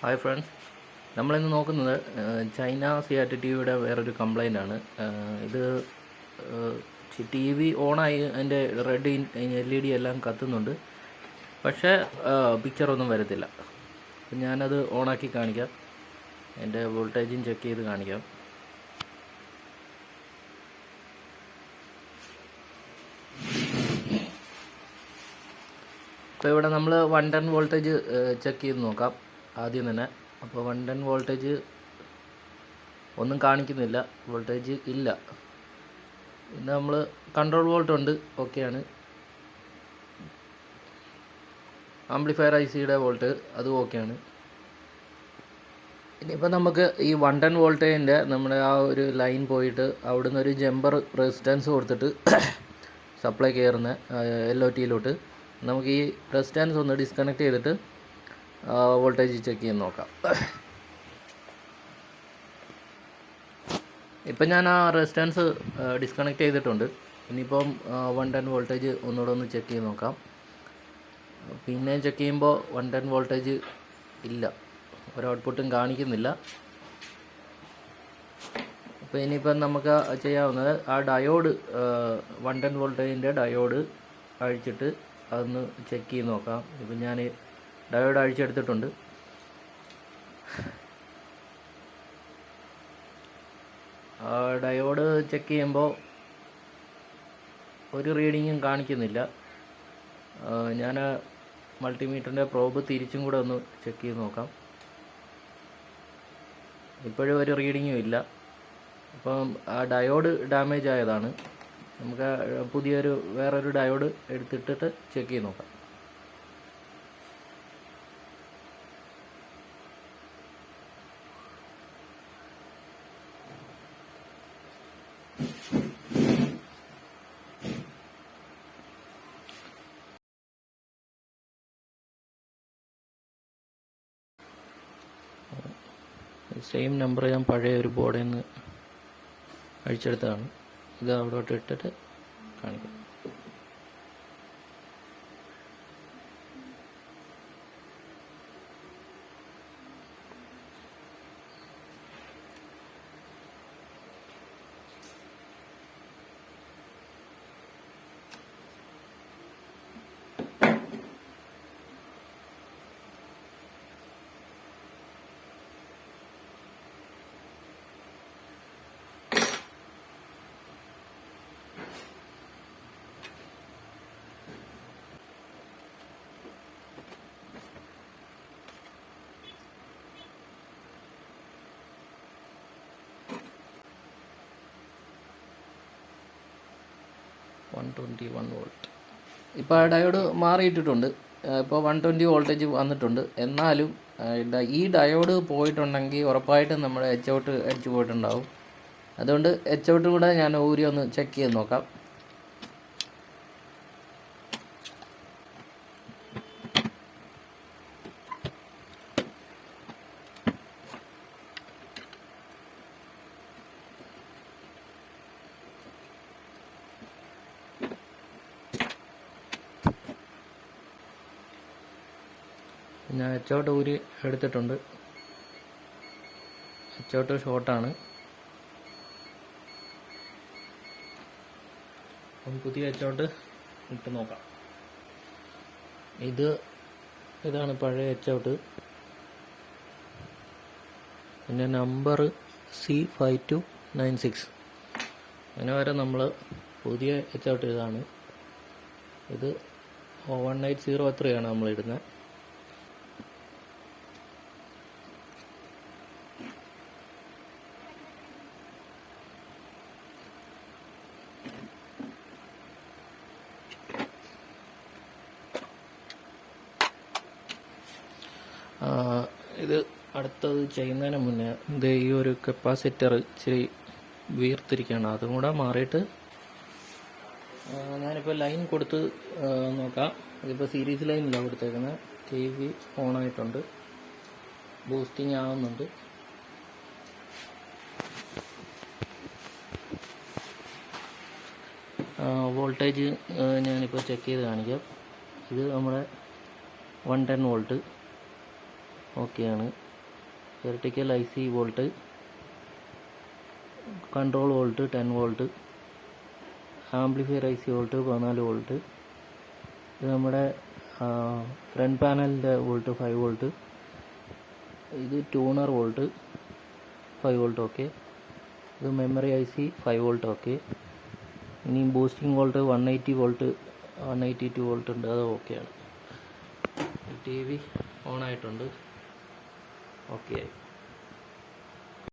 Hi friends, നമ്മളിന്ന് നോക്കുന്നത് China സിയാറ്റ് T വിയുടെ വേറൊരു കംപ്ലൈൻ്റ് ആണ്. ഇത് ടി വി ഓണായി അതിൻ്റെ റെഡ് LED എല്ലാം കത്തുന്നുണ്ട്, പക്ഷേ പിക്ചറൊന്നും വരത്തില്ല. ഞാനത് ഓണാക്കി കാണിക്കാം, എൻ്റെ വോൾട്ടേജും ചെക്ക് ചെയ്ത് കാണിക്കാം. അപ്പോൾ ഇവിടെ നമ്മൾ 110 വോൾട്ടേജ് ചെക്ക് ചെയ്ത് നോക്കാം ആദ്യം തന്നെ. അപ്പോൾ 110 വോൾട്ടേജ് ഒന്നും കാണിക്കുന്നില്ല, വോൾട്ടേജ് ഇല്ല. പിന്നെ നമ്മൾ കൺട്രോൾ വോൾട്ട് ഉണ്ട്, ഓക്കെയാണ്. ആംപ്ലിഫയർ ICയുടെ വോൾട്ട് അത് ഓക്കെയാണ്. ഇനിയിപ്പോൾ നമുക്ക് ഈ 110 വോൾട്ടേജിൻ്റെ നമ്മുടെ ആ ഒരു ലൈൻ പോയിട്ട് അവിടുന്ന് ഒരു ജമ്പർ റെസിസ്റ്റൻസ് കൊടുത്തിട്ട് സപ്ലൈ കയറുന്ന LOTയിലോട്ട് നമുക്ക് ഈ റെസിസ്റ്റൻസ് ഒന്ന് ഡിസ്കണക്ട് ചെയ്തിട്ട് വോൾട്ടേജ് ചെക്ക് ചെയ്ത് നോക്കാം. ഇപ്പം ഞാൻ ആ റെസിസ്റ്റൻസ് ഡിസ്കണക്ട് ചെയ്തിട്ടുണ്ട്. ഇനിയിപ്പം 110 വോൾട്ടേജ് ഒന്നുകൂടെ ഒന്ന് ചെക്ക് ചെയ്ത് നോക്കാം. പിന്നെയും ചെക്ക് ചെയ്യുമ്പോൾ 110 വോൾട്ടേജ് ഇല്ല, ഒരു ഔട്ട്പുട്ടും കാണിക്കുന്നില്ല. അപ്പോൾ ഇനിയിപ്പം നമുക്ക് ചെയ്യാവുന്നത് ആ ഡയോഡ് 110 വോൾട്ടേജിൻ്റെ ഡയോഡ് അഴിച്ചിട്ട് അതൊന്ന് ചെക്ക് ചെയ്ത് നോക്കാം. ഇപ്പം ഞാൻ ഡയോഡ് അഴിച്ചെടുത്തിട്ടുണ്ട്. ഡയോഡ് ചെക്ക് ചെയ്യുമ്പോൾ ഒരു റീഡിങ്ങും കാണിക്കുന്നില്ല. ഞാൻ മൾട്ടിമീറ്ററിൻ്റെ പ്രോബ് തിരിച്ചും കൂടെ ഒന്ന് ചെക്ക് ചെയ്ത് നോക്കാം. ഇപ്പോഴും ഒരു റീഡിങ്ങും ഇല്ല. അപ്പം ആ ഡയോഡ് ഡാമേജ് ആയതാണ്. നമുക്ക് വേറൊരു ഡയോഡ് എടുത്തിട്ടിട്ട് ചെക്ക് ചെയ്ത് നോക്കാം. സെയിം നമ്പർ ഞാൻ പഴയ ഒരു ബോർഡിൽ നിന്ന് അഴിച്ചെടുത്തതാണ്. ഇത് അവിടോട്ട് ഇട്ടിട്ട് കാണിക്കാം. വോൾട്ട് ഇപ്പോൾ ഡയോഡ് മാറിയിട്ടിട്ടുണ്ട്. ഇപ്പോൾ 120 വോൾട്ടേജ് വന്നിട്ടുണ്ട്. എന്നാലും ഈ ഡയോഡ് പോയിട്ടുണ്ടെങ്കിൽ ഉറപ്പായിട്ടും നമ്മുടെ H-ഔട്ട് അടിച്ചു പോയിട്ടുണ്ടാവും. അതുകൊണ്ട് H-ഔട്ട് കൂടെ ഞാൻ ഊരി ഒന്ന് ചെക്ക് ചെയ്ത് നോക്കാം. ഞാൻ H-ഔട്ട് ഊരി എടുത്തിട്ടുണ്ട്. H-ഔട്ട് ഷോർട്ടാണ്. അപ്പം പുതിയ H-ഔട്ട് ഇട്ട് നോക്കാം. ഇതാണ് പഴയ H-ഔട്ട്. പിന്നെ നമ്പർ C5296. അതിന് വരെ നമ്മൾ പുതിയ H-ഔട്ട് ഇതാണ്. ഇത് 1803 നമ്മൾ ഇടുന്നത്. ഇത് അടുത്തത് ചെയ്യുന്നതിന് മുന്നേ ഈ ഒരു കപ്പാസിറ്റർ ഇച്ചിരി വീർത്തിരിക്കുകയാണ്. അതും കൂടെ മാറിയിട്ട് ഞാനിപ്പോൾ ലൈൻ കൊടുത്ത് നോക്കാം. ഇതിപ്പോൾ സീരീസ് ലൈനിലാണ് കൊടുത്തേക്കുന്നത്. TV ഓണായിട്ടുണ്ട്, ബൂസ്റ്റിംഗ് ആവുന്നുണ്ട്. വോൾട്ടേജ് ഞാനിപ്പോൾ ചെക്ക് ചെയ്ത് കാണിക്കാം. ഇത് നമ്മുടെ 110 വോൾട്ട് ഓക്കെയാണ്. Vertical IC volt, control volt 10 volt, amplifier IC volt 14 volt. ഇത് നമ്മുടെ ഫ്രണ്ട് പാനലിൻ്റെ വോൾട്ട് 5 വോൾട്ട്. ഇത് ട്യൂണർ വോൾട്ട് 5 വോൾട്ട്. ഓക്കെ. ഇത് മെമ്മറി IC 5 വോൾട്ട്. ഓക്കെ. ഇനി ബൂസ്റ്റിംഗ് വോൾട്ട് 180 വോൾട്ട് 182 വോൾട്ട് ഉണ്ട്, അത് ഓക്കെയാണ്. TV ഓൺ ആയിട്ടുണ്ട്. ഓക്കെ ആയി.